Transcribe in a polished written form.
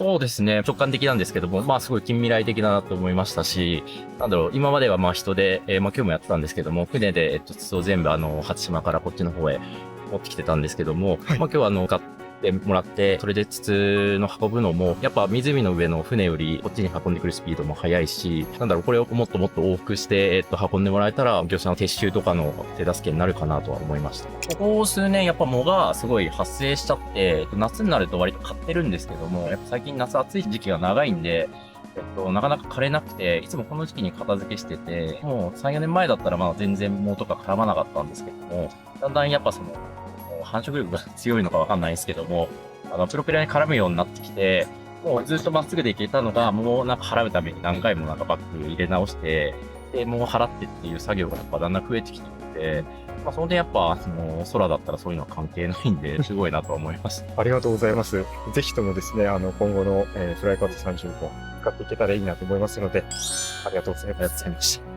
そうですね。直感的なんですけども、すごい近未来的だなと思いましたし、今までは人で、今日もやってたんですけども、船で、筒を全部初島からこっちの方へ持ってきてたんですけども、はい、今日は買ってもらって、それで筒の運ぶのも、やっぱ湖の上の船よりこっちに運んでくるスピードも速いし、これをもっともっと往復して、運んでもらえたら、業者の撤収とかの手助けになるかなとは思いました。ここ数年、やっぱ藻がすごい発生しちゃって、夏になると割と買ってるんですけども、やっぱ最近夏暑い時期が長いんで、なかなか枯れなくて、いつもこの時期に片付けしてて、もう3、4年前だったら全然藻とか絡まなかったんですけども、だんだんやっぱ繁殖力が強いのかわかんないですけども、プロペラに絡むようになってきて、もうずっとまっすぐでいけたのが、もう払うために何回もバッグ入れ直して、で、もう払ってっていう作業がやっぱだんだん増えてきてて、その点やっぱ、空だったらそういうのは関係ないんで、すごいなと思います。ありがとうございます。ぜひともですね、今後の、フライカート35使っていけたらいいなと思いますので、ありがとうございます。ありがとうございました。